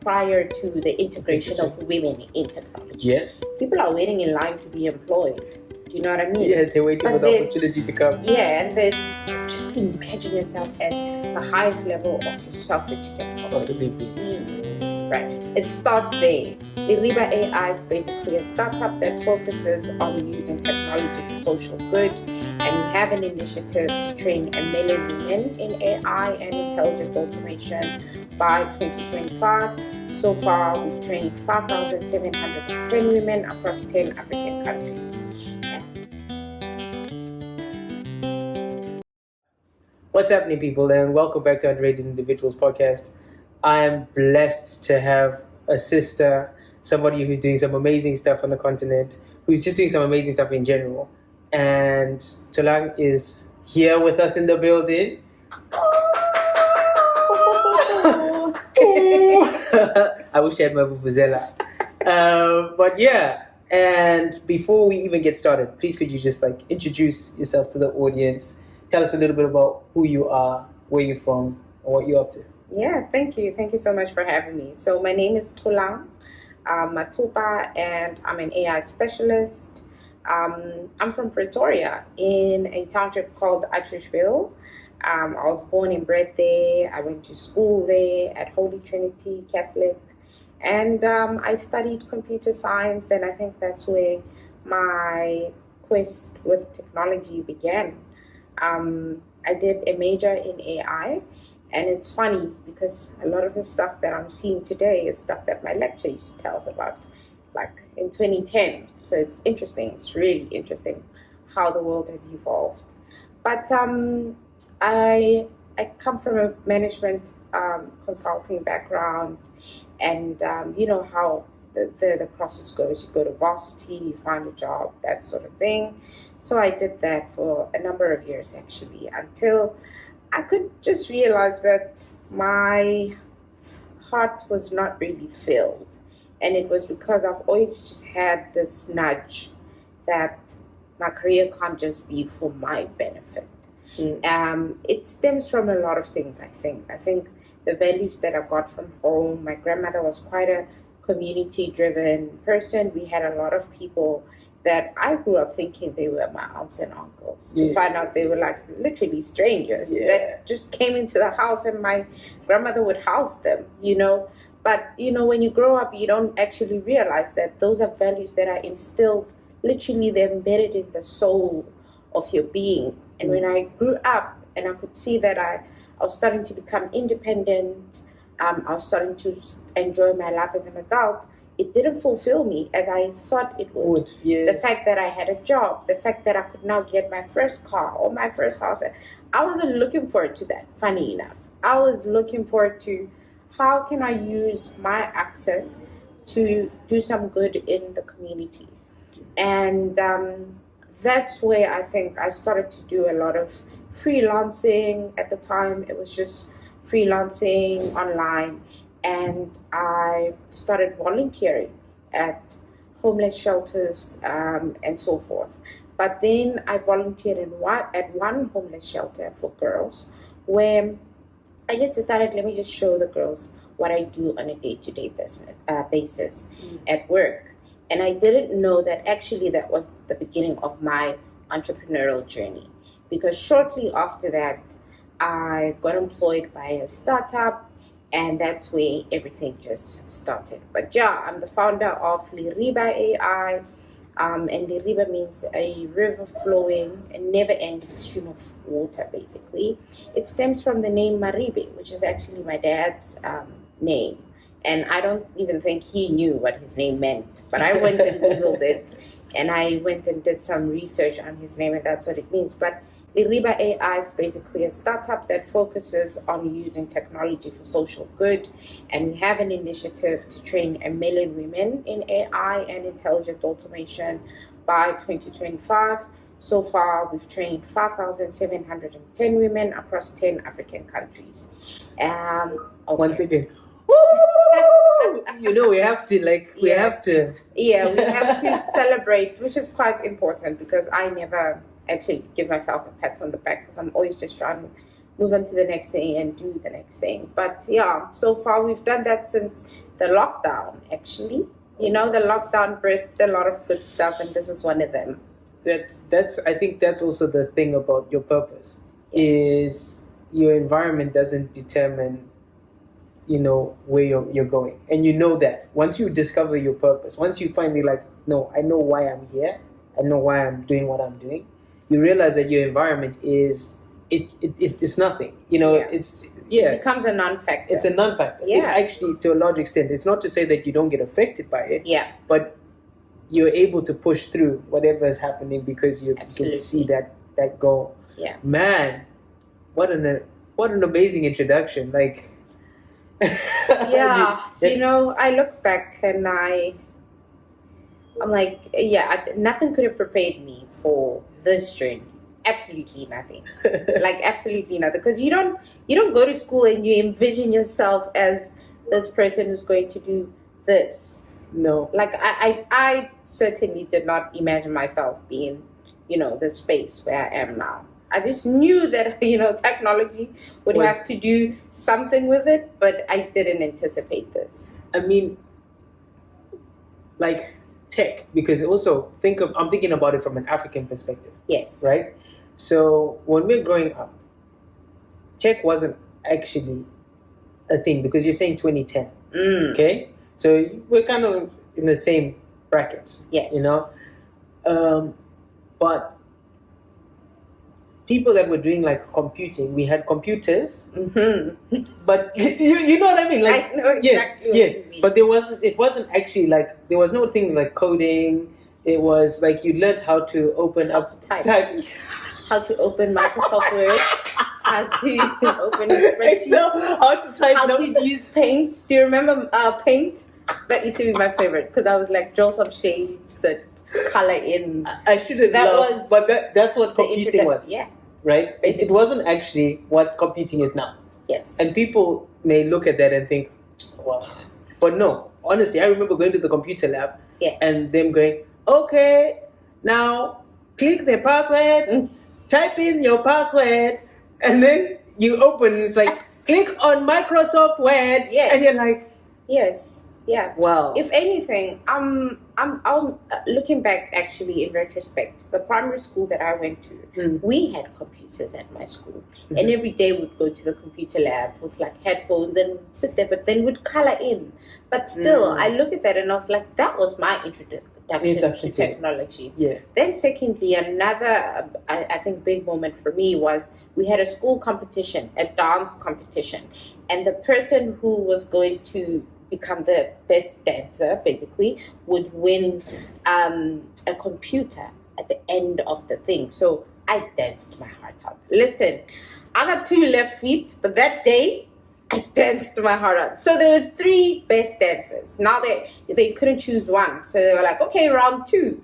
prior to the integration of women in technology. Yeah. People are waiting in line to be employed. Do you know what I mean? Yeah, they're waiting for the opportunity to come. Yeah, and there's just imagine yourself as the highest level of yourself that you can possibly see. Right. It starts there. Leriba.ai is basically a startup that focuses on using technology for social good, and we have an initiative to train 1 million women in AI and intelligent automation by 2025. So far, we've trained 5,710 women across 10 African countries. What's happening, people, and welcome back to Underrated Individuals podcast. I am blessed to have a sister, somebody who's doing some amazing stuff on the continent, who's just doing some amazing stuff in general. And Tholang is here with us in the building. I wish I had my vuvuzela. But yeah, and before we even get started, please could you just introduce yourself to the audience? Tell us a little bit about who you are, where you're from, and what you're up to. Yeah, thank you. Thank you so much for having me. So my name is Tholang Mathopa, and I'm an AI specialist. I'm from Pretoria in a township called Atteridgeville. I was born and bred there. I went to school there at Holy Trinity Catholic. And I studied computer science, and I think that's where my quest with technology began. I did a major in AI, and it's funny because a lot of the stuff that I'm seeing today is stuff that my lecturer used to tell us about, like in 2010. So it's interesting. It's really interesting how the world has evolved. But I come from a management consulting background, and you know how the process goes. You go to varsity, you find a job, that sort of thing. So I did that for a number of years, actually, until I could just realize that my heart was not really filled. And it was because I've always just had this nudge that my career can't just be for my benefit. It stems from a lot of things, I think. I think the values that I got from home. My grandmother was quite a community-driven person. We had a lot of people that I grew up thinking they were my aunts and uncles, to find out they were like literally strangers that just came into the house, and my grandmother would house them, you know. But, you know, when you grow up, you don't actually realize that those are values that are instilled, literally they're embedded in the soul of your being. And when I grew up and I could see that I was starting to become independent, I was starting to enjoy my life as an adult, it didn't fulfill me as I thought it would. The fact that I had a job, the fact that I could now get my first car or my first house, I wasn't looking forward to that, funny enough. I was looking forward to how can I use my access to do some good in the community. And that's where I think I started to do a lot of freelancing. At the time, it was just freelancing online, and I started volunteering at homeless shelters and so forth. But then I volunteered at one homeless shelter for girls, where I just decided, let me just show the girls what I do on a day-to-day basis at work. And I didn't know that actually that was the beginning of my entrepreneurial journey, because shortly after that, I got employed by a startup, and that's where everything just started. But yeah, I'm the founder of Leriba.ai, and Leriba means a river flowing, a never-ending stream of water, basically. It stems from the name Maribe, which is actually my dad's name. And I don't even think he knew what his name meant. But I went and Googled it, and I went and did some research on his name, and that's what it means. But Leriba.ai is basically a startup that focuses on using technology for social good, and we have an initiative to train 1 million women in AI and intelligent automation by 2025. So far, we've trained 5,710 women across 10 African countries. Once again, you know, we have to we have to celebrate, which is quite important, because I never actually give myself a pat on the back, because I'm always just trying to move on to the next thing and do the next thing. But yeah, so far we've done that since the lockdown, actually. You know, the lockdown birthed a lot of good stuff, and this is one of them. That's I think that's also the thing about your purpose. Yes. Is your environment doesn't determine, where you're going, and you know that once you discover your purpose, once you finally like, no, I know why I'm here, I know why I'm doing what I'm doing, you realize that your environment is it's nothing. It becomes a non-factor. It's a non-factor. Yeah. Actually, to a large extent, it's not to say that you don't get affected by it. Yeah. But you're able to push through whatever is happening because you can see that goal. Yeah. Man, what an amazing introduction. Like. Yeah. I look back and I'm like, nothing could have prepared me for this journey. Absolutely nothing. Like absolutely nothing. Because you don't go to school and you envision yourself as this person who's going to do this. No. Like I certainly did not imagine myself being, the space where I am now. I just knew that, technology would have to do something with it, but I didn't anticipate this. I mean, like tech, because also I'm thinking about it from an African perspective. Yes. Right? So when we're growing up, tech wasn't actually a thing because you're saying 2010. Okay? So we're kind of in the same bracket. Yes. But people that were doing like computing, we had computers, but you know what I mean? Like, I know exactly yes, what you mean. but it wasn't actually like, there was no thing like coding. It was like you learned how to open How up, to type. How to open Microsoft Word, how to open a spreadsheet, Excel, how to type, how to use Paint. Do you remember Paint? That used to be my favorite because I was like, draw some shapes and color in. I should have loved, but that's what computing was. Yeah. Right? It wasn't actually what computing is now. Yes. And people may look at that and think, wow. But no, honestly, I remember going to the computer lab and them going, okay, now click the password, type in your password, and then you open, it's like, click on Microsoft Word, and you're like, yes. Yeah. Wow. If anything, I'm looking back actually in retrospect, the primary school that I went to, we had computers at my school. And every day we'd go to the computer lab with like headphones and sit there, but then we'd color in. But still, I look at that and I was like, that was my introduction to technology. Yeah. Then secondly, another, I think, big moment for me was we had a school competition, a dance competition. And the person who was going to become the best dancer, basically, would win a computer at the end of the thing. So I danced my heart out. Listen, I got 2 left feet, but that day, I danced my heart out. So there were 3 best dancers. Now they couldn't choose one. So they were like, okay, round 2.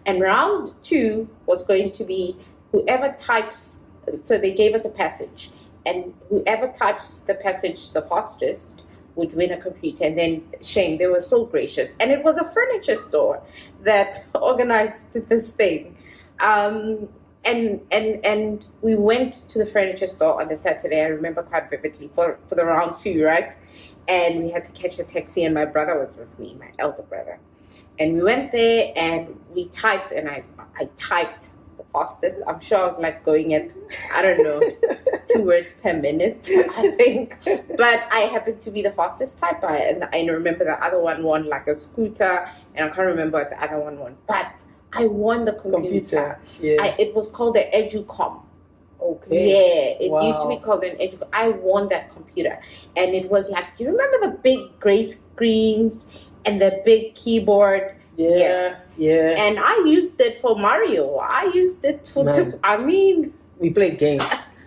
And round 2 was going to be whoever types, so they gave us a passage. And whoever types the passage the fastest would win a computer. And then, shame, they were so gracious. And it was a furniture store that organized this thing. And we went to the furniture store on the Saturday, I remember quite vividly, for the round 2, right? And we had to catch a taxi, and my brother was with me, my elder brother. And we went there, and we typed, and I typed the fastest. I'm sure I was like going at, I don't know, 2 words per minute, I think. But I happened to be the fastest typer, and I remember the other one won like a scooter, and I can't remember what the other one won. But I won the computer. Yeah. It was called the Educom. Okay. Yeah, it used to be called an Educom. I won that computer. And it was like, you remember the big gray screens and the big keyboard? Yeah. Yes. Yeah. And I used it for Mario. I used it for, we played games.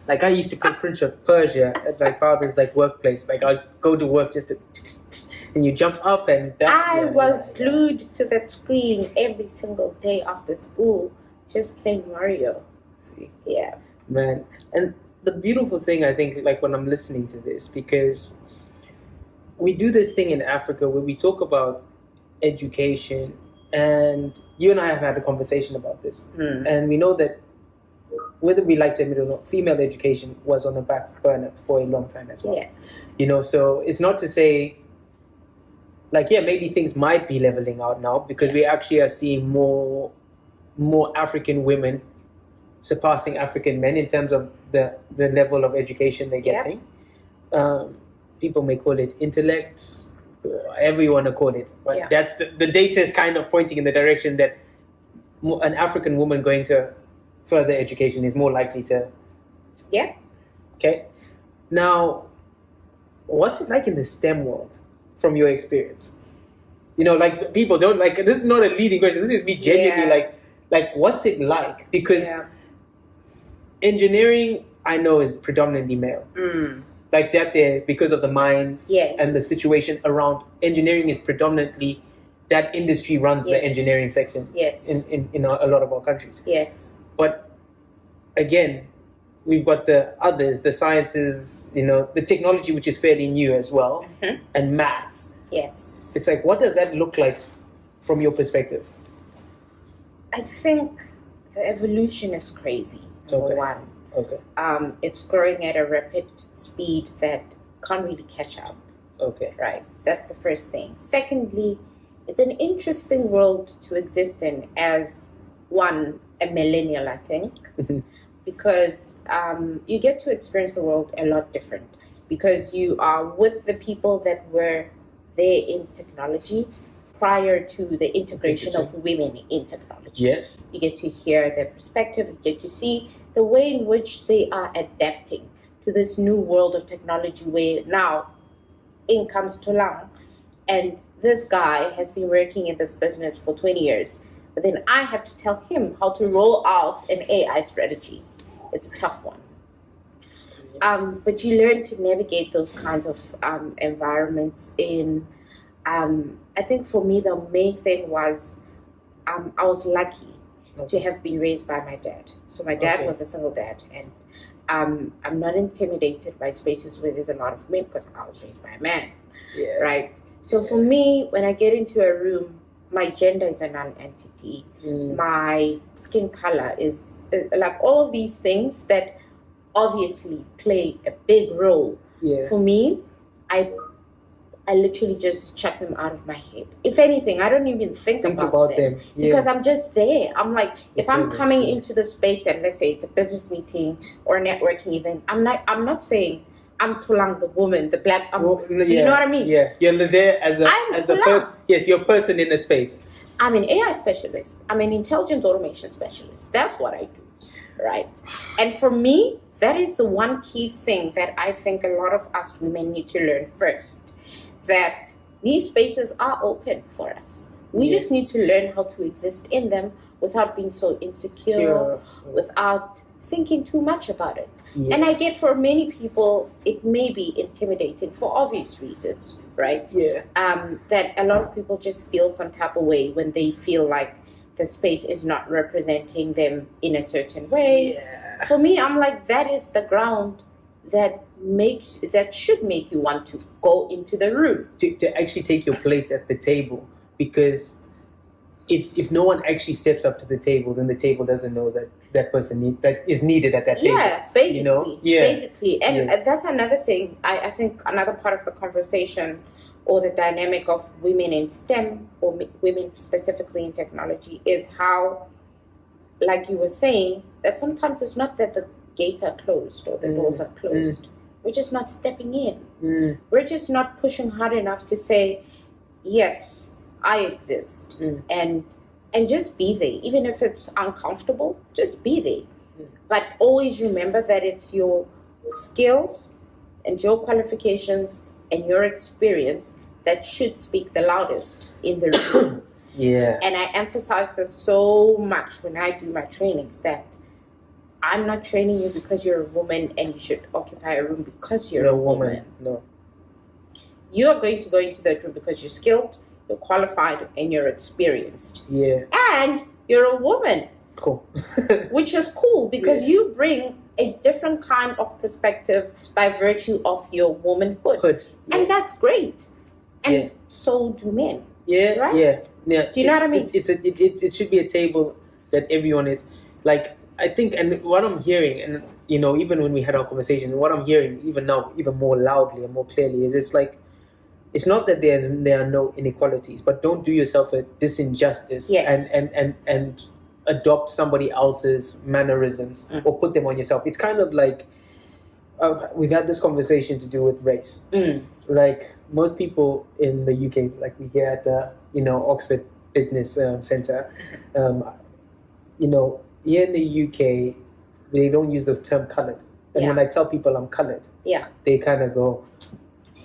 Like I used to play Prince of Persia at my father's like workplace. Like I'd go to work just to, and you jump up and down. I was glued to that screen every single day after school, just playing Mario. See, yeah, man. And the beautiful thing, I think, like when I'm listening to this, because we do this thing in Africa where we talk about education, and you and I have had a conversation about this, and we know that whether we like to admit it or not, female education was on the back burner for a long time as well. Yes. So it's not to say like, yeah, maybe things might be leveling out now because we actually are seeing more African women surpassing African men in terms of the level of education they're Yep. getting. People may call it intellect, whatever you want to call it, but Yeah. that's the data is kind of pointing in the direction that an African woman going to further education is more likely to. Yeah. Okay. Now, what's it like in the STEM world from your experience? You know, like people don't like, this is not a leading question. This is me genuinely Yeah. like what's it like? Because Yeah. engineering, I know, is predominantly male. Like that there, because of the mines Yes. and the situation around engineering is predominantly, that industry runs the Yes. engineering section Yes. in a lot of our countries. Yes. But again, we've got the others, the sciences, you know, the technology, which is fairly new as well, Mhm. and maths. Yes. It's like, what does that look like from your perspective? I think the evolution is crazy. Number Okay. one. Okay. It's growing at a rapid speed that can't really catch up. Okay. Right. That's the first thing. Secondly, it's an interesting world to exist in as a millennial, I think, because you get to experience the world a lot different because you are with the people that were there in technology prior to the integration of women in technology. Yeah. You get to hear their perspective, you get to see the way in which they are adapting to this new world of technology where now in comes Tholang, and this guy has been working in this business for 20 years, but then I have to tell him how to roll out an AI strategy. It's a tough one. But you learn to navigate those kinds of environments I think for me, the main thing was I was lucky to have been raised by my dad. So my dad was a single dad, and I'm not intimidated by spaces where there's a lot of men because I was raised by a man, right? So for me, when I get into a room, my gender is a non-entity. My skin color is like all of these things that obviously play a big role. For me, I literally just chuck them out of my head. If anything, I don't even think about them. Because I'm just there. I'm like, if I'm coming into the space and let's say it's a business meeting or a networking event, I'm not saying I'm Tholang, the woman, the black. Do you know what I mean? Yeah, you're there as a person. Yes, you're a person in a space. I'm an AI specialist. I'm an intelligent automation specialist. That's what I do, right? And for me, that is the one key thing that I think a lot of us women need to learn first. That these spaces are open for us. We just need to learn how to exist in them without being so insecure, without thinking too much about it. And I get for many people, it may be intimidating for obvious reasons, right? That a lot of people just feel some type of way when they feel like the space is not representing them in a certain way. For me, I'm like, that is the ground that should make you want to go into the room to actually take your place at the table, because if no one actually steps up to the table, then the table doesn't know that person that is needed at that table. Basically, you know? Basically, and that's another thing. I think another part of the conversation or the dynamic of women in STEM or women specifically in technology is how, like you were saying, that sometimes it's not that the gates are closed or the doors are closed. We're just not stepping in. We're just not pushing hard enough to say, yes, I exist. And just be there. Even if it's uncomfortable, just be there. But always remember that it's your skills and your qualifications and your experience that should speak the loudest in the room. And I emphasize this so much when I do my trainings, that I'm not training you because you're a woman and you should occupy a room because you're a woman. No. You are going to go into that room because you're skilled, you're qualified, and you're experienced. And you're a woman. Cool. Which is cool because you bring a different kind of perspective by virtue of your womanhood. And that's great. And so do men. Right? Do you know what I mean? It should be a table that everyone is like. I think, and what I'm hearing, and you know, even when we had our conversation, what I'm hearing even now, even more loudly and more clearly, is it's like it's not that there are no inequalities, but don't do yourself a disinjustice Yes. and adopt somebody else's mannerisms or put them on yourself. It's kind of like we've had this conversation to do with race. Like most people in the UK, like we hear at the Oxford Business Centre, here in the UK, they don't use the term coloured. And when I tell people I'm coloured, they kind of go,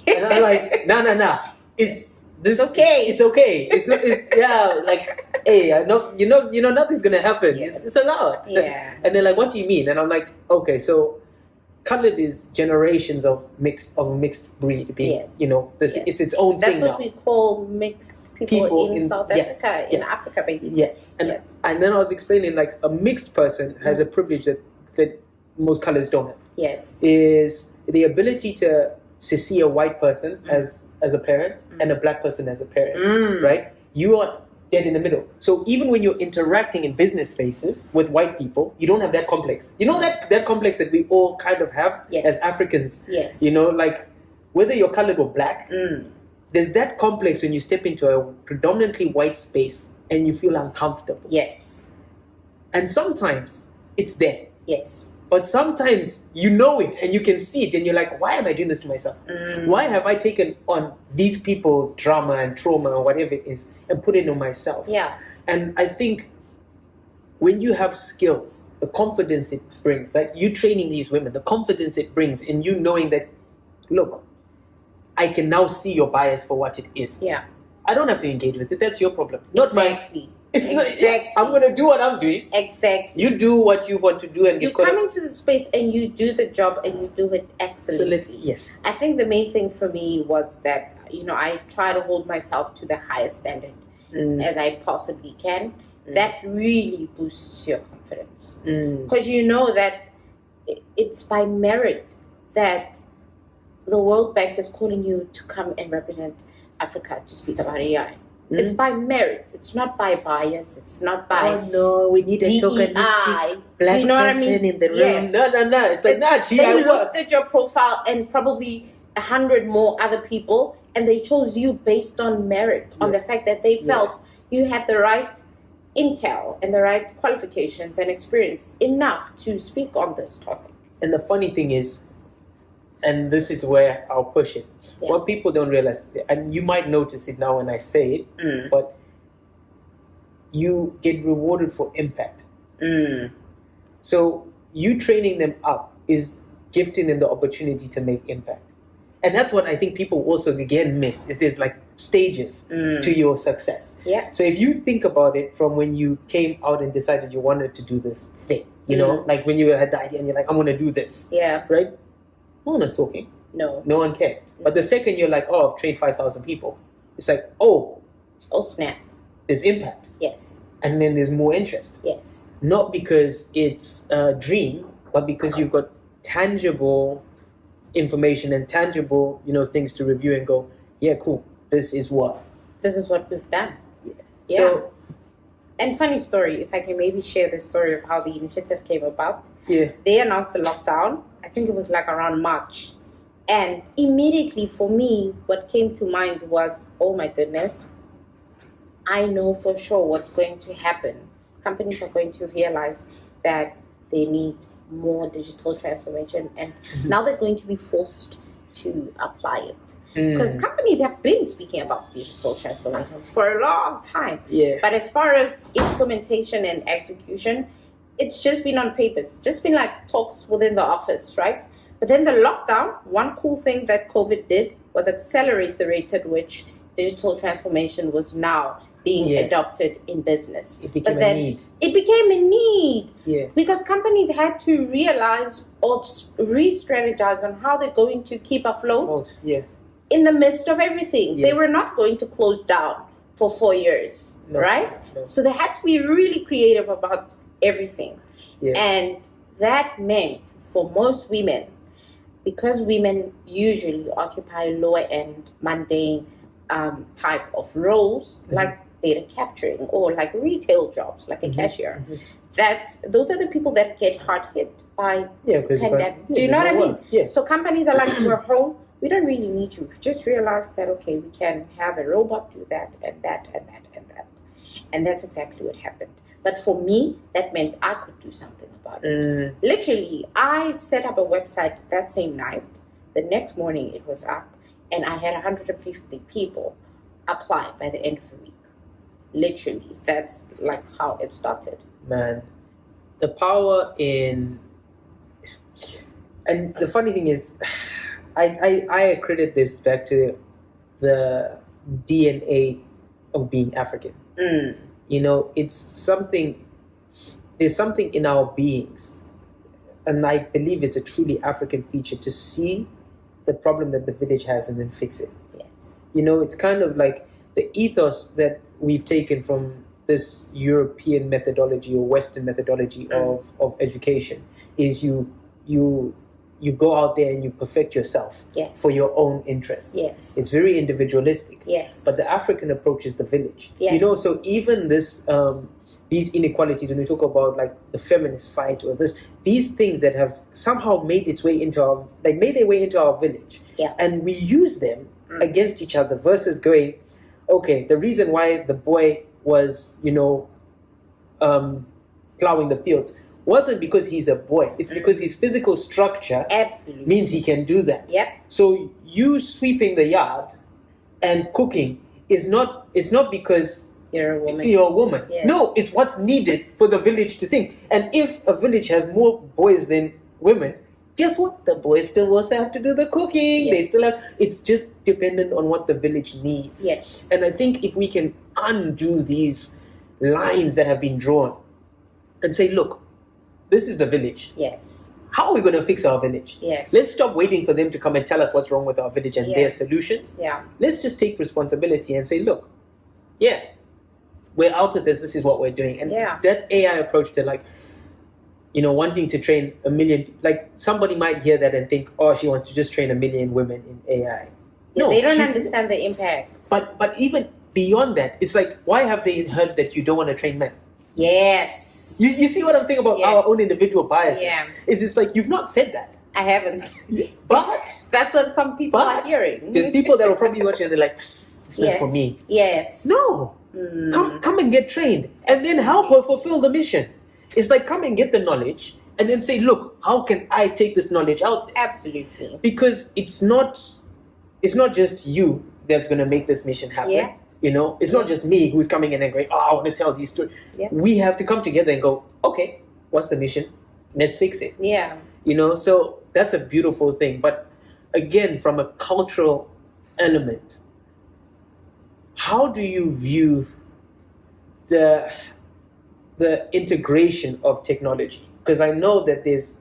and I'm like, no, it's okay. It's okay. It's like, hey, I know, nothing's gonna happen. Yes. It's allowed. Yeah. And they're like, what do you mean? And I'm like, okay, so coloured is generations of a mixed breed. Yes. It's its own That's thing what now. we call mixed people in South Africa, in Africa, basically. Yes. And then I was explaining, like, a mixed person has a privilege that most colours don't have. Yes. Is the ability to see a white person as a parent and a black person as a parent, right? You are dead in the middle. So even when you're interacting in business spaces with white people, you don't have that complex. You know that complex that we all kind of have as Africans. Yes. Like whether you're colored or black, there's that complex when you step into a predominantly white space and you feel uncomfortable. Yes. And sometimes it's there. Yes. But sometimes you know it and you can see it and you're like, why am I doing this to myself? Why have I taken on these people's drama and trauma or whatever it is and put it on myself? Yeah. And I think when you have skills, the confidence it brings, like you training these women, the confidence it brings in you knowing that, look, I can now see your bias for what it is. Yeah. I don't have to engage with it. That's your problem. Not mine. Exactly. I'm going to do what I'm doing. Exactly. You do what you want to do. And you come into the space and you do the job and you do it excellently. Yes. I think the main thing for me was that, I try to hold myself to the highest standard as I possibly can. That really boosts your confidence. Because you know that it's by merit that the World Bank is calling you to come and represent Africa to speak about AI. It's by merit. It's not by bias. It's not by we need a tokenistic black you know what I mean? person in the room. Yes. No. It's like, they looked at your profile and probably 100 more other people, and they chose you based on merit, on the fact that they felt you had the right intel and the right qualifications and experience enough to speak on this topic. And the funny thing is, and this is where I'll push it. What people don't realize, and you might notice it now when I say it, but you get rewarded for impact. So you training them up is gifting them the opportunity to make impact. And that's what I think people also again miss, is there's like stages to your success. Yeah. So if you think about it from when you came out and decided you wanted to do this thing, like when you had the idea and you're like, I'm going to do this. Yeah. Right? No one was talking. No one cared. But the second you're like, I've trained 5,000 people, it's like, oh snap, there's impact. Yes. And then there's more interest. Yes. Not because it's a dream, but because you've got tangible information and tangible, things to review and go, yeah, cool. This is what we've done. Yeah. So, and funny story, if I can maybe share the story of how the initiative came about. Yeah. They announced the lockdown. I think it was like around March. And immediately for me, what came to mind was, oh my goodness, I know for sure what's going to happen. Companies are going to realize that they need more digital transformation, and now they're going to be forced to apply it. Because companies have been speaking about digital transformation for a long time. Yeah. But as far as implementation and execution, it's just been on paper. It's just been like talks within the office, right? But then the lockdown, one cool thing that COVID did was accelerate the rate at which digital transformation was now being adopted in business. It became a need. It became a need. Yeah. Because companies had to realize or re-strategize on how they're going to keep afloat in the midst of everything. They were not going to close down for 4 years, right? No. So they had to be really creative about everything. Yeah. And that meant for most women, because women usually occupy lower end, mundane type of roles, like data capturing or like retail jobs, like a cashier. Those are the people that get hard hit by pandemic. Do you know what I mean? Yeah. So companies are like, we're home, we don't really need you. We've just realized that, okay, we can have a robot do that and that and that and that. And that's exactly what happened. But for me, that meant I could do something about it. Literally, I set up a website that same night. The next morning it was up, and I had 150 people apply by the end of the week. Literally, that's like how it started. Man, the power in... And the funny thing is, I accredit this back to the DNA of being African. You know, it's something, there's something in our beings, and I believe it's a truly African feature to see the problem that the village has and then fix it. Yes. You know, it's kind of like the ethos that we've taken from this European methodology or Western methodology of education is you go out there and you perfect yourself for your own interests. Yes. It's very individualistic. Yes. But the African approach is the village. Yeah. You know, so even this these inequalities, when we talk about like the feminist fight or these things that have somehow made its way into our, like made their way into our village. Yeah. And we use them against each other versus going, okay, the reason why the boy was, you know, plowing the fields wasn't because he's a boy. It's because his physical structure absolutely means he can do that. Yep. So you sweeping the yard and cooking is not because you're a woman. You're a woman. Yes. No, it's what's needed for the village to think. And if a village has more boys than women, guess what? The boys still also have to do the cooking. Yes. They still have. It's just dependent on what the village needs. Yes. And I think if we can undo these lines that have been drawn and say, look, this is the village. Yes. How are we going to fix our village? Yes. Let's stop waiting for them to come and tell us what's wrong with our village and their solutions. Yeah. Let's just take responsibility and say, look, we're out with this. This is what we're doing. And that AI approach to like, you know, wanting to train 1 million, like somebody might hear that and think, oh, she wants to just train 1 million women in AI. No, they don't understand the impact. But even beyond that, it's like, why have they heard that you don't want to train men? Yes. You see what I'm saying about our own individual biases? Yeah. It's like, you've not said that. I haven't. But that's what some people are hearing. There's people that will probably watch and they're like, it's not for me. Yes. No. Come and get trained and then help her fulfill the mission. It's like, come and get the knowledge and then say, look, how can I take this knowledge out there? Absolutely. Because it's not just you that's going to make this mission happen. Yeah. You know, it's not just me who's coming in and going, oh, I want to tell these stories. Yeah. We have to come together and go, okay, what's the mission? Let's fix it. Yeah. You know, so that's a beautiful thing. But again, from a cultural element, how do you view the integration of technology? Because I know that there's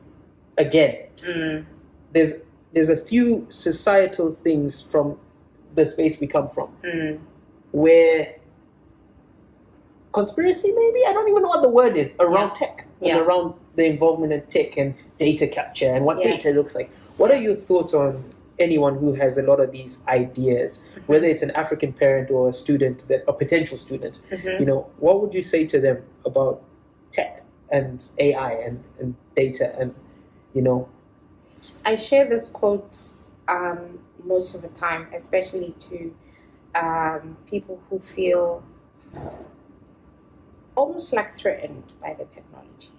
a few societal things from the space we come from where conspiracy, maybe, I don't even know what the word is, around tech and around the involvement in tech and data capture and what data looks like. What are your thoughts on anyone who has a lot of these ideas, whether it's an African parent or a student, a potential student? You know, what would you say to them about tech and AI and data and, you know? I share this quote most of the time, especially to people who feel almost like threatened by the technology.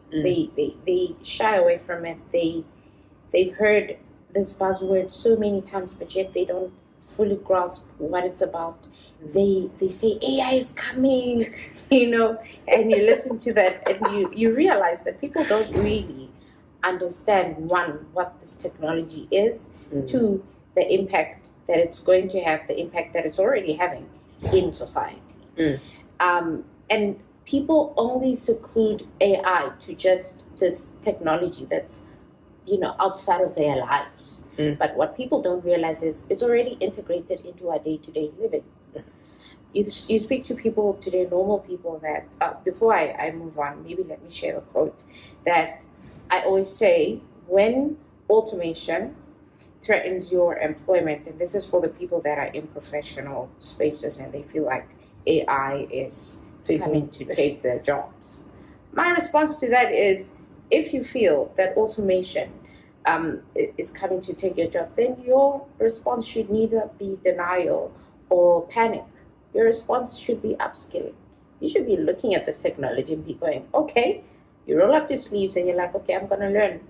They shy away from it. They've heard this buzzword so many times, but yet they don't fully grasp what it's about. They say AI is coming, you know, and you listen to that and you realize that people don't really understand, one, what this technology is, two, the impact that it's going to have, the impact that it's already having in society. And people only seclude AI to just this technology that's, you know, outside of their lives. But what people don't realize is it's already integrated into our day-to-day living. You speak to people today, normal people, that before I move on, maybe let me share a quote that I always say: when automation threatens your employment, and this is for the people that are in professional spaces and they feel like AI is coming to take their jobs. My response to that is, if you feel that automation is coming to take your job, then your response should neither be denial or panic. Your response should be upskilling. You should be looking at this technology and be going, okay, you roll up your sleeves and you're like, okay, I'm going to learn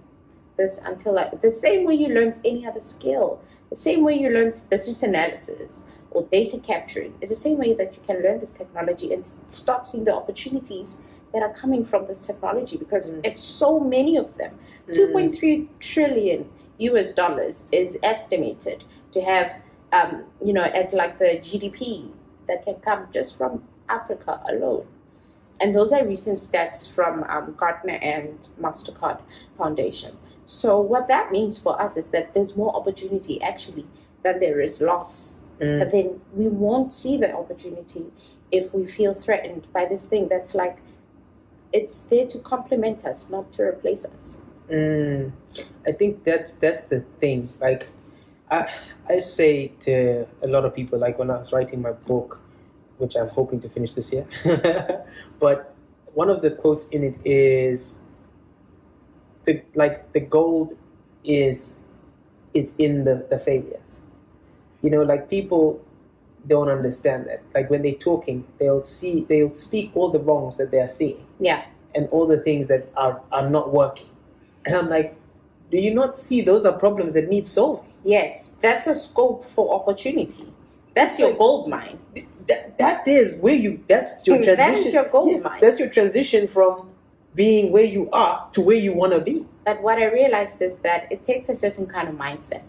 this until the same way you learned any other skill, the same way you learned business analysis or data capturing, is the same way that you can learn this technology and start seeing the opportunities that are coming from this technology, because it's so many of them. 2.3 trillion US dollars is estimated to have, as like the GDP that can come just from Africa alone. And those are recent stats from Gartner and MasterCard Foundation. So what that means for us is that there's more opportunity actually than there is loss. But then we won't see the opportunity if we feel threatened by this thing that's like, it's there to complement us, not to replace us. I think that's the thing. Like, I say to a lot of people, like when I was writing my book, which I'm hoping to finish this year, but one of the quotes in it is, the gold is in the failures. Like people don't understand that. Like when they're talking, they'll speak all the wrongs that they are seeing. Yeah. And all the things that are not working. And I'm like, do you not see those are problems that need solving? Yes, that's a scope for opportunity. That's your gold mine. That's your transition. That is your gold mine. That's your transition from being where you are to where you want to be. But what I realized is that it takes a certain kind of mindset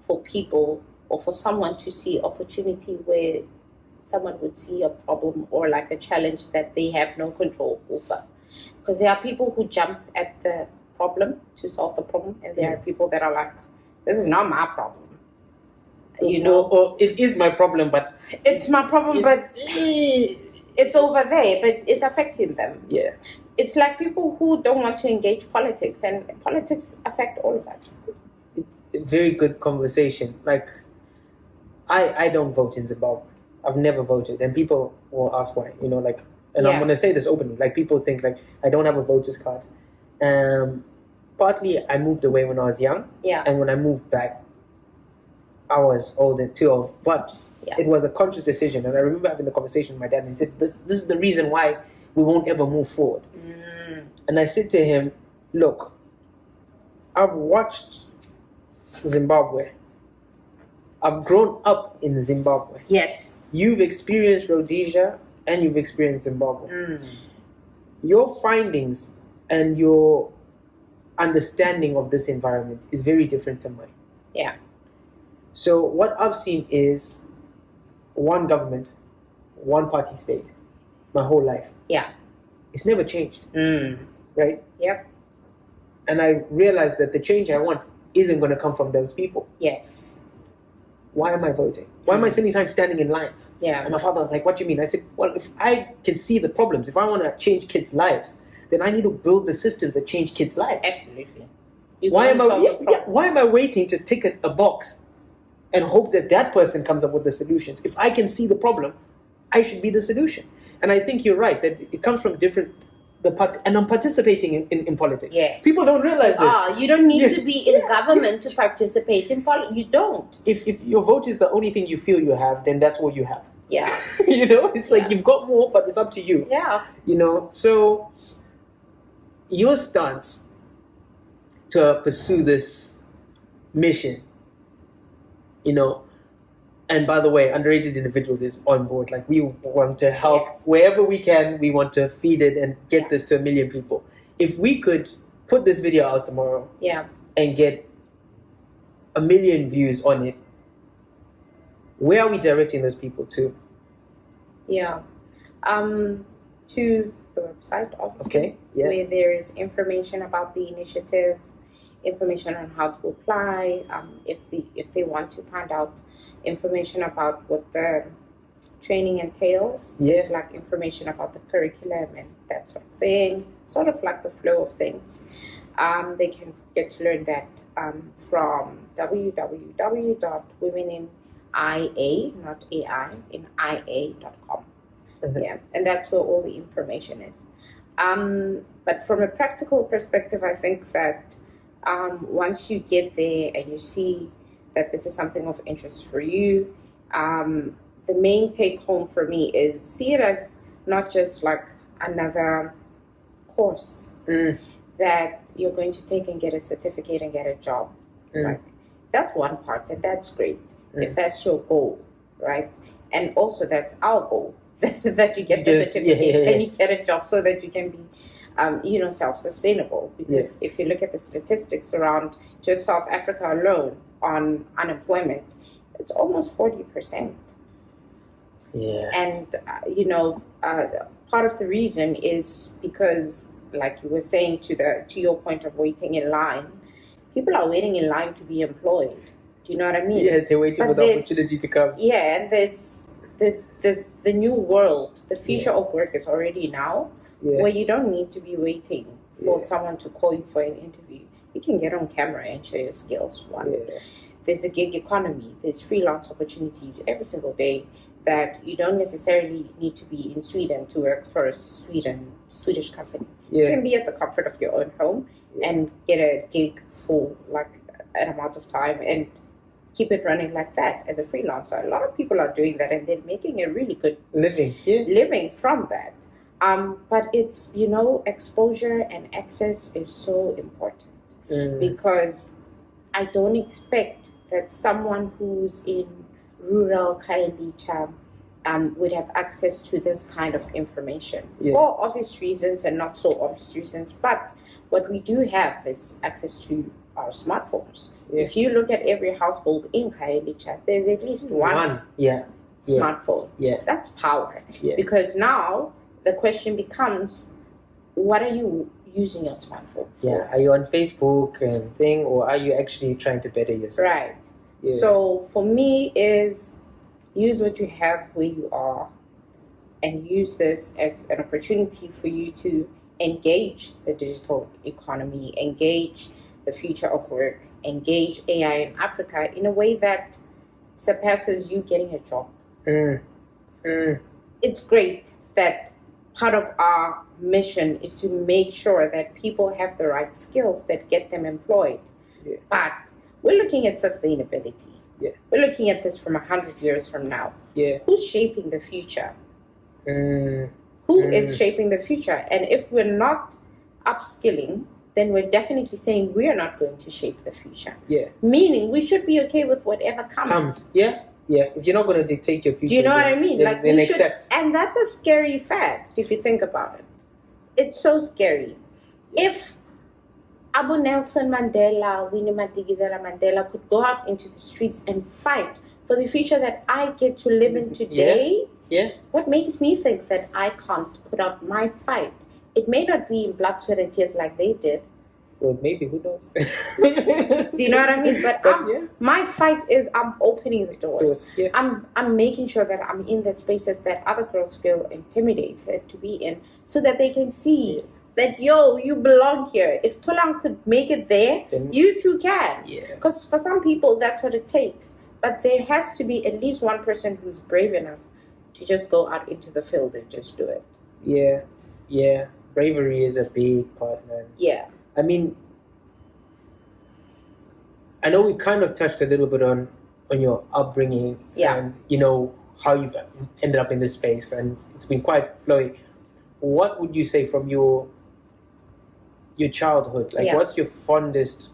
for people or for someone to see opportunity where someone would see a problem or like a challenge that they have no control over. Because there are people who jump at the problem to solve the problem, and there are people that are like, this is not my problem. Or it is my problem, but it's my problem, but it's over there, but it's affecting them. Yeah. It's like people who don't want to engage politics, and politics affect all of us. It's a very good conversation. Like, I don't vote in Zimbabwe. I've never voted, and people will ask why. And I'm going to say this openly. Like, people think like I don't have a voter's card. Partly, I moved away when I was young. Yeah. And when I moved back, I was too old. But it was a conscious decision. And I remember having the conversation with my dad, and he said, this is the reason why we won't ever move forward. And I said to him, look, I've watched Zimbabwe. I've grown up in Zimbabwe. Yes. You've experienced Rhodesia and you've experienced Zimbabwe. Your findings and your understanding of this environment is very different to mine. Yeah. So what I've seen is one government, one party state, my whole life. Yeah. It's never changed. Right? Yep. And I realized that the change I want isn't going to come from those people. Yes. Why am I voting? Why am I spending time standing in lines? Yeah. And my father was like, what do you mean? I said, well, if I can see the problems, if I want to change kids' lives, then I need to build the systems that change kids' lives. Absolutely. Why am I waiting to tick a box and hope that person comes up with the solutions? If I can see the problem, I should be the solution. And I think you're right, that it comes from different... and I'm participating in politics. Yes. People don't realize this. You don't need to be in government to participate in politics. You don't. If your vote is the only thing you feel you have, then that's what you have. Yeah. It's like you've got more, but it's up to you. Yeah. So your stance to pursue this mission, and by the way, Underrated Individuals is on board. Like, we want to help wherever we can. We want to feed it and get this to 1 million people. If we could put this video out tomorrow and get 1 million views on it, where are we directing those people to? Yeah. To the website, obviously. Okay. Yeah. Where there is information about the initiative, information on how to apply, if they want to find out information about what the training entails. It's like information about the curriculum and that sort of thing, sort of like the flow of things. They can get to learn that from www.womeninIA, not AI, in IA.com. Yeah, and that's where all the information is. But from a practical perspective, I think that Once you get there and you see that this is something of interest for you, the main take home for me is see it as not just like another course that you're going to take and get a certificate and get a job. Like that's one part, and that's great if that's your goal, right? And also that's our goal that you get the certificate and you get a job so that you can be self-sustainable. Because if you look at the statistics around just South Africa alone on unemployment, it's almost 40%. Yeah. And part of the reason is because, like you were saying, to your point of waiting in line, people are waiting in line to be employed. Do you know what I mean? Yeah, they're waiting for the opportunity to come. Yeah, and there's the new world. The future of work is already now, where you don't need to be waiting for someone to call you for an interview. You can get on camera and share your skills. There's a gig economy. There's freelance opportunities every single day that you don't necessarily need to be in Sweden to work for a Swedish company. You can be at the comfort of your own home and get a gig for like an amount of time and keep it running like that as a freelancer. A lot of people are doing that and they're making a really good living from that. But it's, exposure and access is so important because I don't expect that someone who's in rural Khayelitsha would have access to this kind of information for obvious reasons and not so obvious reasons. But what we do have is access to our smartphones. If you look at every household in Khayelitsha, there's at least one smartphone. That's power. Because now the question becomes, what are you using your smartphone for? Are you on Facebook and thing, or are you actually trying to better yourself? Right. So for me is use what you have where you are and use this as an opportunity for you to engage the digital economy, engage the future of work, engage AI in Africa in a way that surpasses you getting a job. It's great that part of our mission is to make sure that people have the right skills that get them employed. But we're looking at sustainability. We're looking at this from 100 years from now. Who's shaping the future? Who is shaping the future? And if we're not upskilling, then we're definitely saying we are not going to shape the future. Meaning we should be okay with whatever comes. If you're not going to dictate your future, do you know what I mean? Then accept. And that's a scary fact if you think about it. It's so scary. If Abu Nelson Mandela, Winnie Madikizela Mandela could go out into the streets and fight for the future that I get to live in today, what makes me think that I can't put out my fight? It may not be in blood, sweat, and tears like they did. Well, maybe, who knows? Do you know what I mean? But my fight is I'm opening the doors. I'm making sure that I'm in the spaces that other girls feel intimidated to be in so that they can see that, you belong here. If Tholang could make it there, then you too can. Because for some people, that's what it takes. But there has to be at least one person who's brave enough to just go out into the field and just do it. Bravery is a big part, man. I mean, I know we kind of touched a little bit on your upbringing and, how you've ended up in this space, and it's been quite flowy. What would you say from your childhood? Like, what's your fondest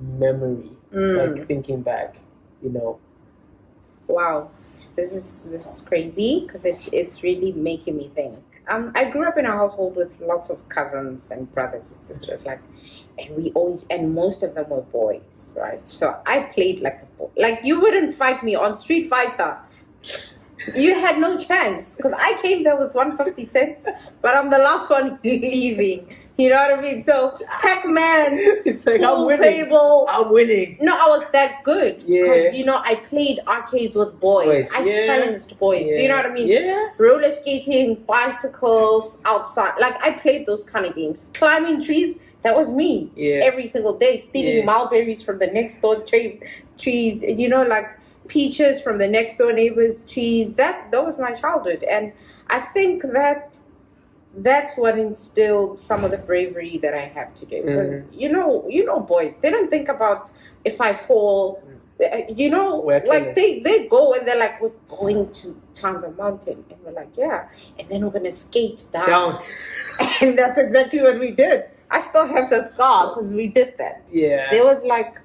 memory, like thinking back, Wow, this is crazy because it's really making me think. I grew up in a household with lots of cousins and brothers and sisters, and most of them were boys, right? So I played like a boy. Like, you wouldn't fight me on Street Fighter. You had no chance because I came there with 150 cents, but I'm the last one leaving. You know what I mean? So Pac-Man, it's like pool table. I'm winning. No, I was that good because I played arcades with boys. I challenged boys. Do you know what I mean? Roller skating, bicycles outside. Like, I played those kind of games. Climbing trees. That was me. Every single day, stealing mulberries from the next door trees. Like peaches from the next door neighbor's trees. That was my childhood, and I think that that's what instilled some of the bravery that I have today. Because boys, they don't think about if I fall. Like they go and they're like, we're going to climb the mountain, and we're like, yeah, and then we're gonna skate down. And that's exactly what we did. I still have the scar because we did that. Yeah. There was like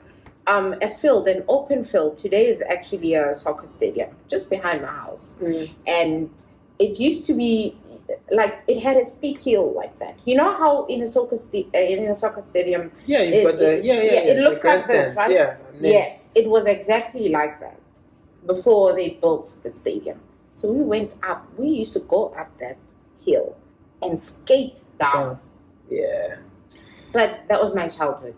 a field, an open field. Today is actually a soccer stadium just behind my house, and it used to be like it had a steep hill like that. You know how in a soccer stadium, you've got it looks like this, right? Yeah. Yes, it was exactly like that before they built the stadium. So we went up. We used to go up that hill and skate down. Yeah. But that was my childhood.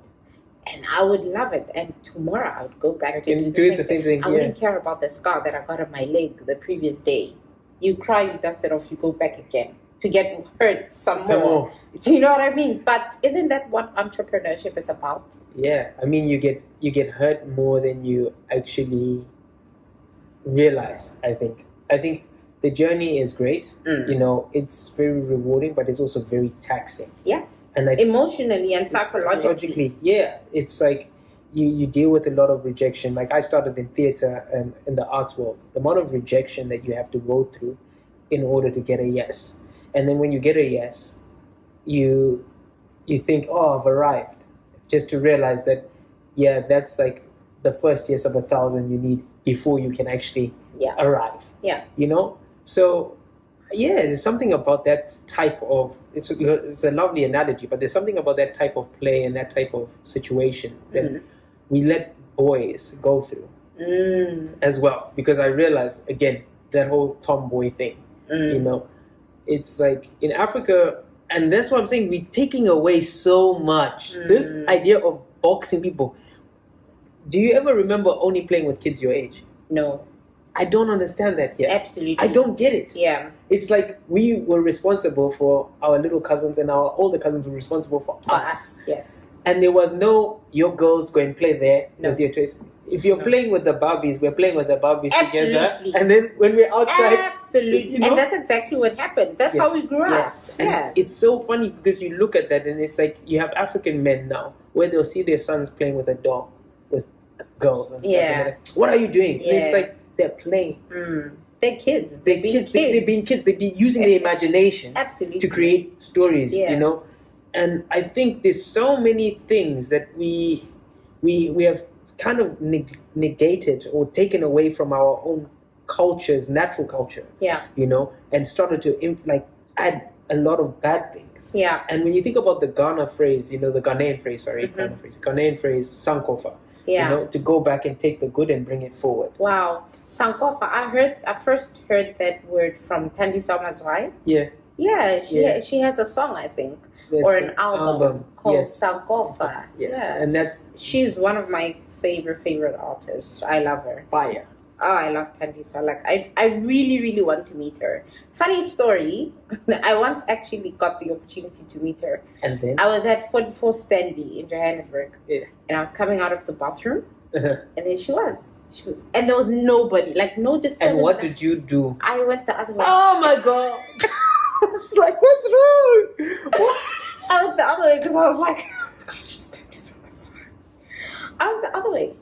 And I would love it. And tomorrow I would go back and do the same thing. I wouldn't care about the scar that I got on my leg the previous day. You cry, you dust it off, you go back again to get hurt some more. Do you know what I mean? But isn't that what entrepreneurship is about? Yeah. I mean, you get hurt more than you actually realize, I think. I think the journey is great. It's very rewarding, but it's also very taxing. Yeah. And emotionally and psychologically. Yeah. It's like you deal with a lot of rejection. Like I started in theater and in the arts world. The amount of rejection that you have to go through in order to get a yes. And then when you get a yes, you think, oh, I've arrived. Just to realize that, that's like the first yes of 1,000 you need before you can actually arrive. Yeah. So, there's something about that type of, it's a lovely analogy, but there's something about that type of play and that type of situation that we let boys go through as well. Because I realized, again, that whole tomboy thing, it's like in Africa, and that's what I'm saying, we're taking away so much. This idea of boxing people. Do you ever remember only playing with kids your age? No. I don't understand that here. Absolutely. I don't get it. Yeah. It's like we were responsible for our little cousins and our older cousins were responsible for us. Yes. And there was no, your girls go and play there with your toys. If you're playing with the Barbies, we're playing with the Barbies together. And then when we're outside. Absolutely. And that's exactly what happened. That's how we grew up. Yes. And it's so funny because you look at that and it's like you have African men now where they'll see their sons playing with a dog, with girls and stuff. Yeah. And like, what are you doing? Yeah. And it's like they're playing. They're kids. They're kids. They're being kids. They're using their imagination Absolutely. to create stories, And I think there's so many things that we have kind of negated or taken away from our own cultures, natural culture. Yeah. And started to add a lot of bad things. Yeah. And when you think about the Ghana phrase, the Ghanaian phrase, Ghanaian phrase, sankofa. Yeah. To go back and take the good and bring it forward. Wow. Sankofa. I first heard that word from Thandi Soma's wife. Yeah. Yeah, she has a song, I think, or an album called Sankofa. Yes. Yeah. And she's one of my favorite artists. I love her. Fire. Oh, I love Thandi. So I really, really want to meet her. Funny story, I once actually got the opportunity to meet her. And then? I was at Food for Stanley in Johannesburg. Yeah. And I was coming out of the bathroom. And then she was. And there was nobody, no disturbance. And what did you do? I went the other way. Oh my God. It's like, what's wrong? I went the other way because I was like, oh my gosh, she's Thandi Soma's wife. I went the other way.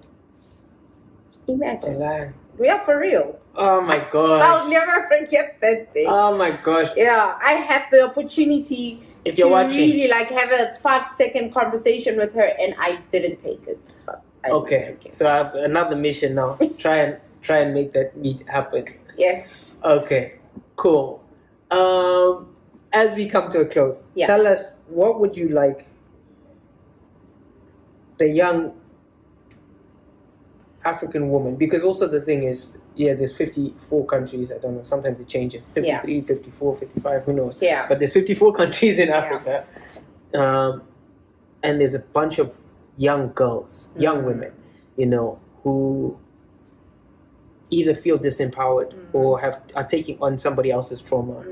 Imagine. Yeah, for real. Oh my gosh. I'll never forget that day. Oh my gosh. Yeah, I had the opportunity if you're watching, really have a 5-second conversation with her, and I didn't take it. Okay, so I have another mission now. Try and make that meet happen. Yes. Okay, cool. As we come to a close, tell us, what would you like the young African woman, because also the thing is, there's 54 countries, I don't know, sometimes it changes, 53, 54, 55, who knows. Yeah. But there's 54 countries in Africa. And there's a bunch of young girls, young women, who either feel disempowered or are taking on somebody else's trauma,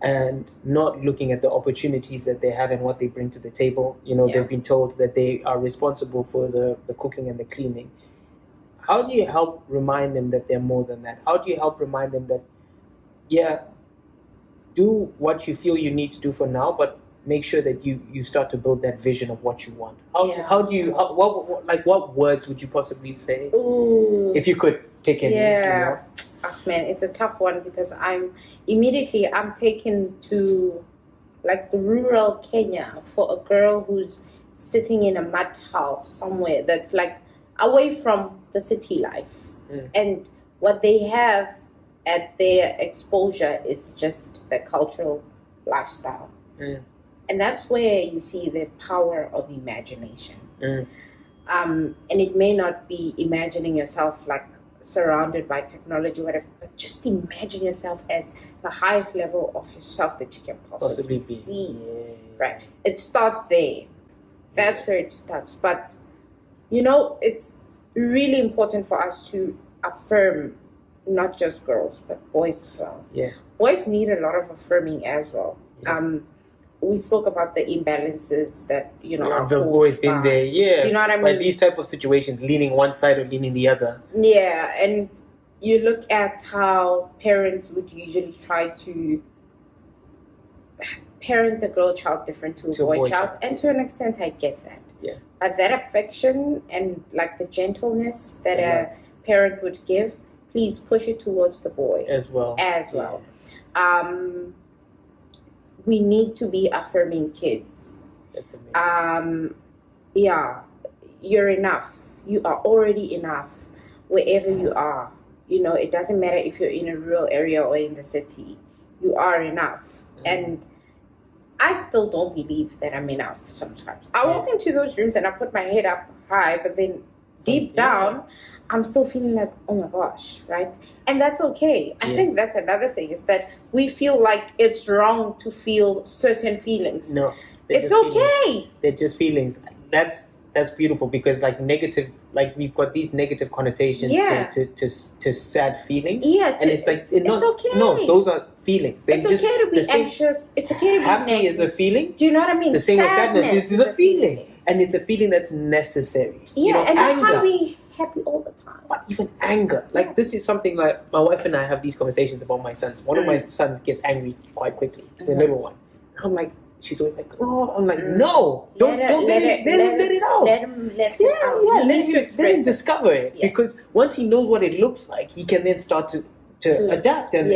and not looking at the opportunities that they have and what they bring to the table. They've been told that they are responsible for the cooking and the cleaning. How do you help remind them that they're more than that? How do you help remind them that, do what you feel you need to do for now, but make sure that you start to build that vision of what you want. What words would you possibly say? Ooh. If you could pick any? Yeah. Oh man, it's a tough one because I'm taken to like rural Kenya for a girl who's sitting in a mud house somewhere that's like away from the city life. And what they have at their exposure is just the cultural lifestyle. And that's where you see the power of imagination. And it may not be imagining yourself like surrounded by technology, whatever, but just imagine yourself as the highest level of yourself that you can possibly see. Right? It starts there. That's where it starts. But, it's really important for us to affirm not just girls, but boys as well. Yeah. Boys need a lot of affirming as well. Yeah. We spoke about the imbalances that, I've always been there. Yeah. Do you know what I mean? Like these type of situations, leaning one side or leaning the other. Yeah. And you look at how parents would usually try to parent the girl child different to a boy child. And to an extent, I get that. Yeah. But that affection and like the gentleness that a parent would give, please push it towards the boy as well. We need to be affirming kids. That's amazing. You're enough. You are already enough wherever you are. It doesn't matter if you're in a rural area or in the city. You are enough. And I still don't believe that I'm enough sometimes. I walk into those rooms and I put my head up high, but then deep down, I'm still feeling like, oh my gosh, right? And that's okay. I think that's another thing, is that we feel like it's wrong to feel certain feelings. No. It's okay. They're just feelings. That's beautiful, because like negative, like we've got these negative connotations to sad feelings. Yeah. And it's like, it's okay. No, those are feelings. It's okay to be anxious. It's okay to be happy negative. is a feeling. Do you know what I mean? The same with sadness is a feeling. And it's a feeling that's necessary. Yeah, and anger. I can't be happy all the time. But even anger. Like this is something like my wife and I have these conversations about my sons. One of my sons gets angry quite quickly, the little one. I'm like, she's always like, oh, I'm like, no, don't let it out. Let him let it out. Yeah, let him discover it. Yes. Because once he knows what it looks like, he can then start to adapt and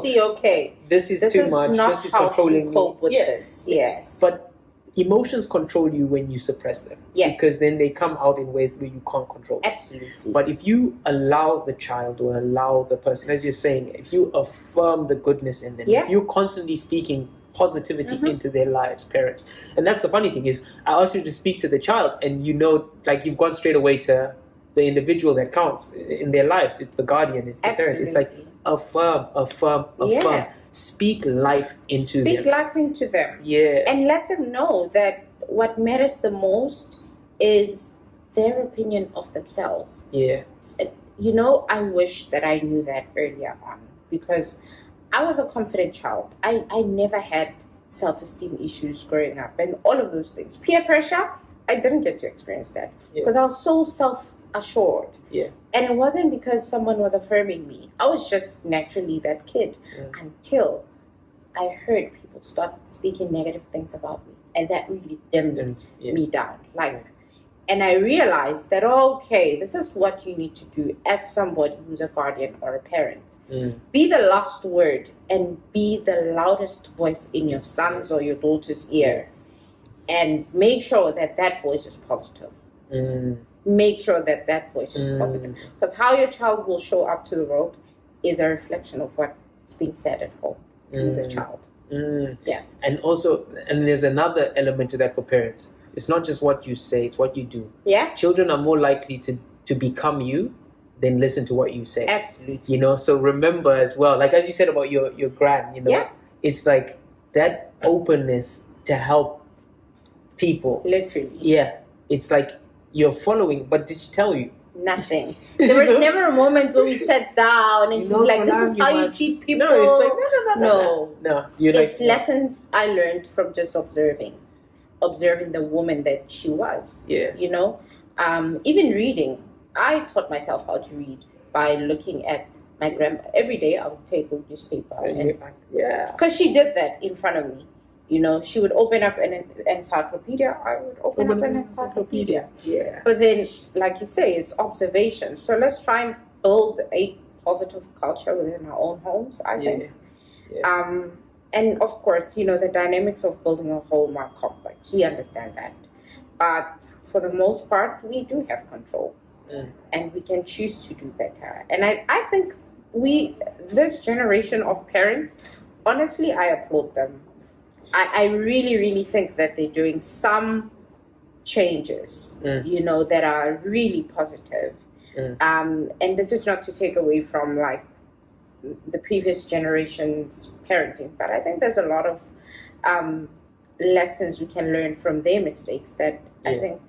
see, okay, this is too much. This is controlling me. With this. Yes. But emotions control you when you suppress them. Yeah. Because then they come out in ways where you can't control them. Absolutely. But if you allow the child or allow the person, as you're saying, if you affirm the goodness in them, if you're constantly speaking positivity into their lives, parents. And that's the funny thing is, I ask you to speak to the child and like you've gone straight away to the individual that counts in their lives. It's the guardian, it's the parent. It's like affirm. Yeah. Speak life into them. Speak life into them. Yeah. And let them know that what matters the most is their opinion of themselves. Yeah. I wish that I knew that earlier on, because I was a confident child. I never had self-esteem issues growing up and all of those things. Peer pressure, I didn't get to experience that because I was so self-assured. Yeah. And it wasn't because someone was affirming me. I was just naturally that kid until I heard people start speaking negative things about me. And that really dimmed me down. And I realized that, okay, this is what you need to do as somebody who's a guardian or a parent. Be the last word and be the loudest voice in your son's or your daughter's ear. And make sure that voice is positive. Make sure that voice is positive. Because how your child will show up to the world is a reflection of what's being said at home to the child. Yeah. And also, there's another element to that for parents. It's not just what you say, it's what you do. Yeah. Children are more likely to become you than listen to what you say. Absolutely. So remember as well, like as you said about your gran, it's like that openness to help people. Literally. Yeah. It's like you're following, but did she tell you? Nothing. There was never a moment where we sat down and she's like, this is how you treat people. No, it's like, no. It's lessons I learned from just observing the woman that she was. Yeah. Even reading. I taught myself how to read by looking at My grandma, every day I would take a newspaper and Yeah. because she did that in front of me. You know, she would open up an encyclopedia. I would open up an encyclopedia. Yeah. But then, like you say, it's observation. So let's try and build a positive culture within our own homes, I think. Yeah. And of course, you know, the dynamics of building a home are complex. We understand that. But for the most part, we do have control. And we can choose to do better. And I think this generation of parents, honestly, I applaud them. I really, really think that they're doing some changes, you know, that are really positive. And this is not to take away from like the previous generation's parenting, but I think there's a lot of lessons we can learn from their mistakes that I think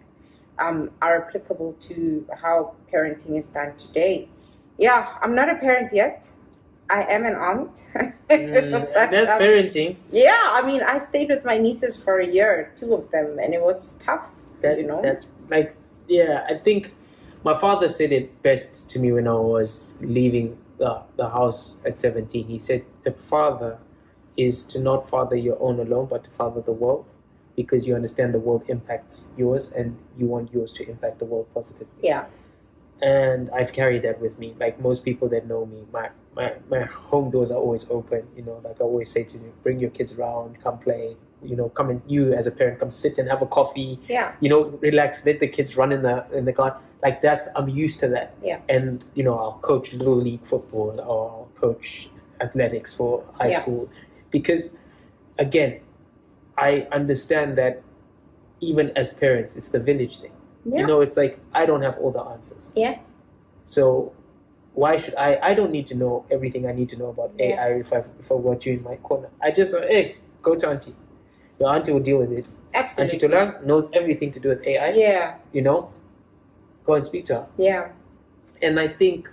are applicable to how parenting is done today. Yeah, I'm not a parent yet. I am an aunt. That's parenting. Yeah, I mean, I stayed with my nieces for a year, 2 of them, and it was tough. You know, that's like, yeah. I think my father said it best to me when I was leaving the house at 17. He said, "The father is to not father your own alone, but to father the world, because you understand the world impacts yours, and you want yours to impact the world positively." Yeah. And I've carried that with me. Like most people that know me, my home doors are always open. You know, like I always say to you, bring your kids around, come play. You know, come and you as a parent, come sit and have a coffee. Yeah. You know, relax, let the kids run in the garden. Like I'm used to that. Yeah. And you know, I'll coach little league football or I'll coach athletics for high school, because again, I understand that even as parents, it's the village thing. Yeah. You know, it's like I don't have all the answers. Yeah. So why should I don't need to know everything I need to know about AI if I want you in my corner. I just hey, go to auntie. Your auntie will deal with it. Absolutely. Auntie Tholang knows everything to do with AI. Yeah. You know, go and speak to her. Yeah. And I think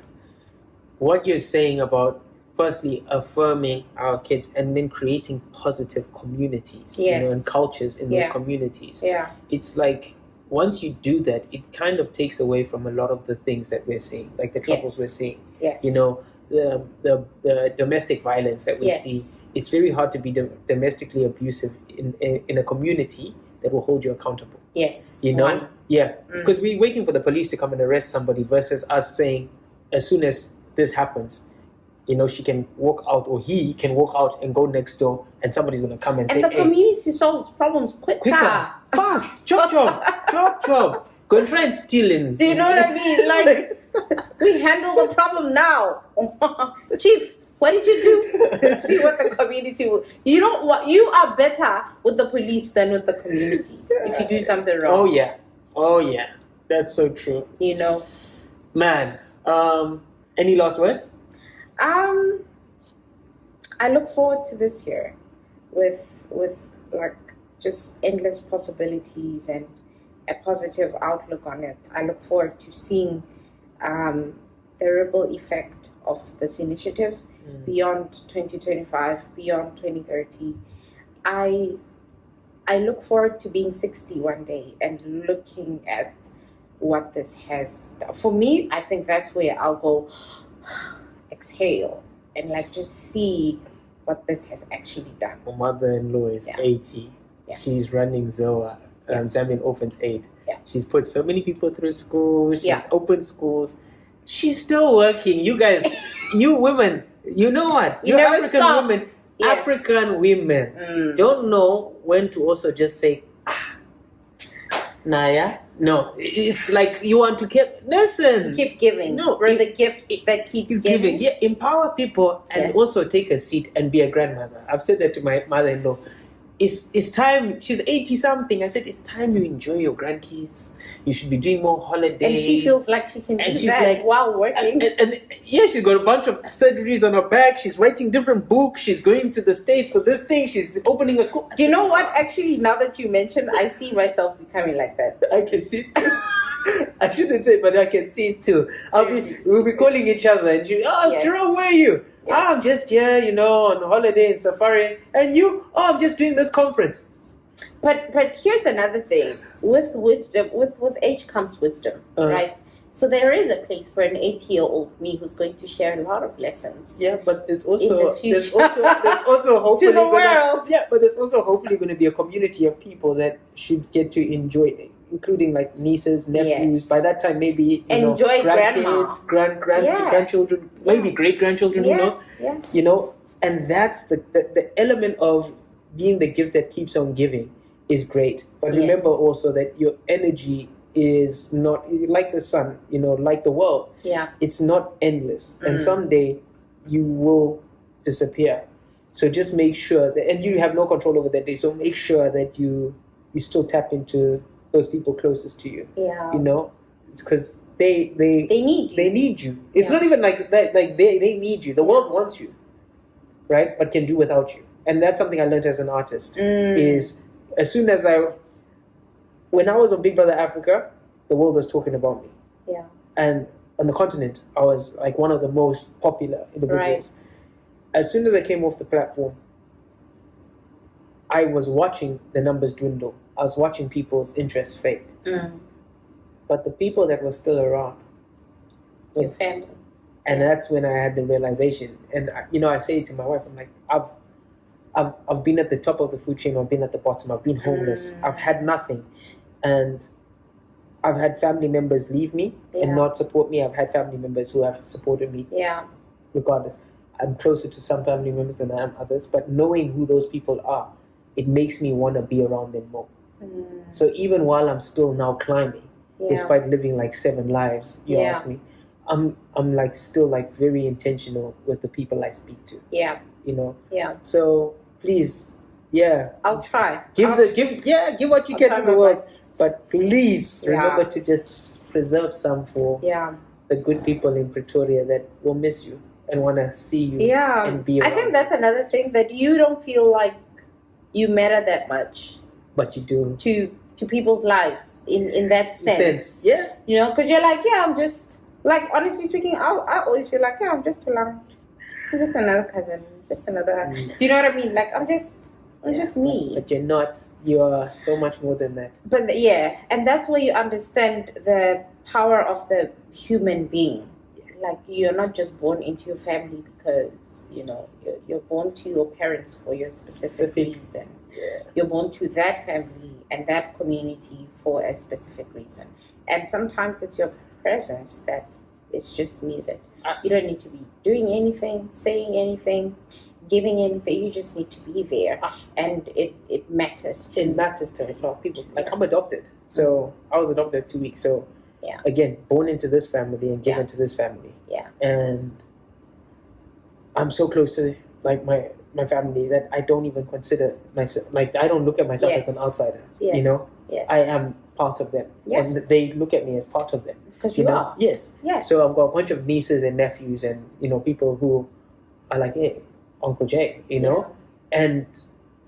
what you're saying about firstly affirming our kids and then creating positive communities, you know, and cultures in those communities. Yeah. It's like once you do that, it kind of takes away from a lot of the things that we're seeing, like the troubles we're seeing. Yes. You know, the domestic violence that we see. It's very hard to be domestically abusive in a community that will hold you accountable. Yes. You know? Because we're waiting for the police to come and arrest somebody versus us saying, as soon as this happens, you know, she can walk out or he can walk out and go next door and somebody's going to come and say, the community solves problems quicker. Fast, chop. Go and try and steal in. Do you know what I mean? Like, we handle the problem now. Chief, what did you do? See what the community will. You know what? You are better with the police than with the community if you do something wrong. Oh yeah. That's so true. You know. Man, any last words? I look forward to this year with like just endless possibilities and a positive outlook on it. I look forward to seeing the ripple effect of this initiative beyond 2025, beyond 2030. I look forward to being 60 one day and looking at what this has done. For me, I think that's where I'll go exhale and like just see what this has actually done. My mother-in-law is 80. Yeah. She's running ZOA, Zambian Orphans Aid. Yeah. She's put so many people through school. She's opened schools. She's still working. You guys, you women, you know what? You never African stop. women. Yes. African women don't know when to also just say, Naya. No, it's like you want to keep giving. No, bring the gift that keeps giving. Yeah, empower people and also take a seat and be a grandmother. I've said that to my mother-in-law. It's time. She's 80 something. I said it's time you enjoy your grandkids. You should be doing more holidays. And she feels like she can do that while working. And she's got a bunch of surgeries on her back. She's writing different books. She's going to the States for this thing. She's opening a school. Do you know what? Actually, now that you mentioned, I see myself becoming like that. I can see it too. I shouldn't say, but I can see it too. We'll be calling each other and Jerome, where are you? Yes. I'm just here, you know, on holiday in safari. And you? I'm just doing this conference. But here's another thing. With wisdom, with age comes wisdom, right? So there is a place for an 8-year-old me who's going to share a lot of lessons. Yeah, but there's In also the future. there's also hopefully To the world. yeah, but there's also hopefully going to be a community of people that should get to enjoy it, including like nieces, nephews. Yes. By that time, maybe Enjoy grandkids, Yeah. grandchildren, maybe great grandchildren. Who knows? Yeah. And that's the element of being the gift that keeps on giving is great. But remember also that your energy is not like the sun, like the world. Yeah. It's not endless. And someday you will disappear. So just make sure that, and you have no control over that day. So make sure that you still tap into those people closest to you. Yeah. It's because they need you. They need you. It's not even like that. Like they need you. The world wants you, right? But can do without you. And that's something I learned as an artist. Is as soon as when I was on Big Brother Africa, the world was talking about me. Yeah. And on the continent, I was like one of the most popular individuals. Right. As soon as I came off the platform, I was watching the numbers dwindle. I was watching people's interest fade. But the people that were still around, your family. And that's when I had the realization. And I say it to my wife. I'm like, I've been at the top of the food chain. I've been at the bottom. I've been homeless. I've had nothing, and I've had family members leave me and not support me. I've had family members who have supported me. Yeah. Regardless, I'm closer to some family members than I am others. But knowing who those people are, it makes me want to be around them more. So even while I'm still now climbing, despite living like 7 lives, you ask me, I'm like still like very intentional with the people I speak to. Yeah. Yeah. So please, I'll try. Give what you can to the world, but please remember to just preserve some for the good people in Pretoria that will miss you and want to see you. And be around. I think that's another thing, that you don't feel like you matter that much, but you do to people's lives in that sense. Yeah. Because you're like, I'm just like, honestly speaking, I always feel like, I'm just Tholang. I'm just another cousin. Just another. Do you know what I mean? Like, I'm just me. But you're not. You are so much more than that. But and that's where you understand the power of the human being. Like, you're not just born into your family because you're born to your parents for your specific reason. Yeah. You're born to that family and that community for a specific reason. And sometimes it's your presence that it's just needed. You don't need to be doing anything, saying anything, giving anything. You just need to be there, and it matters. It matters to a lot of people. Like, I'm adopted, so I was adopted at 2 weeks. So again, born into this family and given to this family. Yeah. And I'm so close to like my family that I don't even consider myself, like, I don't look at myself as an outsider. Yes. I am part of them, and they look at me as part of them. Because you are. Yes. So I've got a bunch of nieces and nephews and people who are like, hey, Uncle Jay, and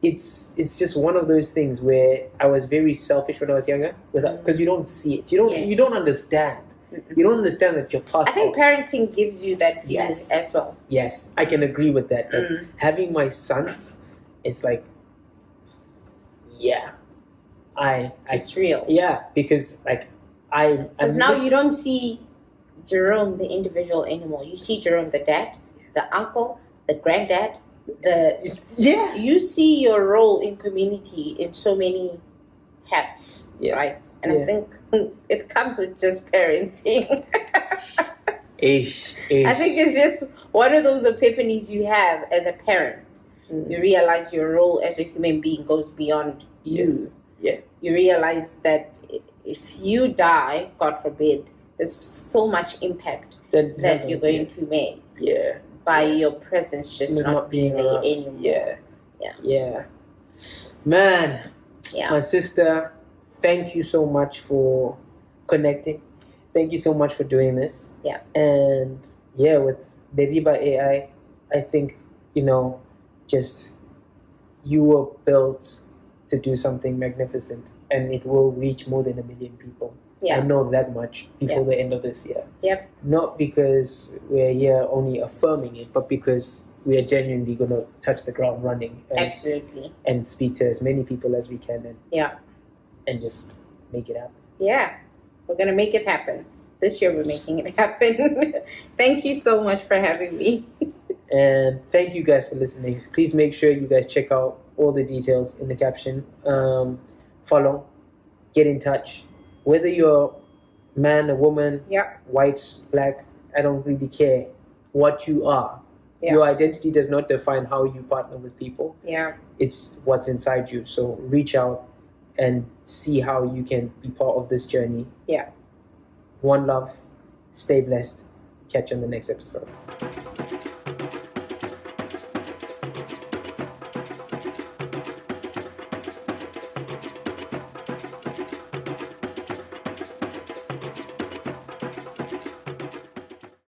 it's just one of those things where I was very selfish when I was younger, because you don't see it, you don't understand. You don't understand that you're part. I think parenting gives you that view as well. Yes, I can agree with that. Having my sons, it's like, it's real. Yeah, because like because now you don't see Jerome the individual anymore. You see Jerome the dad, the uncle, the granddad, you see your role in community in so many hats, right? And I think it comes with just parenting. I think it's just one of those epiphanies you have as a parent. You realize your role as a human being goes beyond you. You realize that if you die, God forbid, there's so much impact that you're going to make by your presence just not being there anymore. Man, my sister, thank you so much for connecting. Thank you so much for doing this. And with Leriba.ai, I think, just you were built to do something magnificent, and it will reach more than 1 million people. I know that much before the end of this year. Not because we're here only affirming it, but because we are genuinely going to touch the ground running. Absolutely. And speak to as many people as we can, and just make it happen. We're going to make it happen. this year we're making it happen. Thank you so much for having me. And thank you guys for listening. Please make sure you guys check out all the details in the caption. Follow, get in touch. Whether you're a man, a woman, white, black, I don't really care what you are. Your identity does not define how you partner with people. It's what's inside you. So reach out and see how you can be part of this journey. One love. Stay blessed. Catch you on the next episode.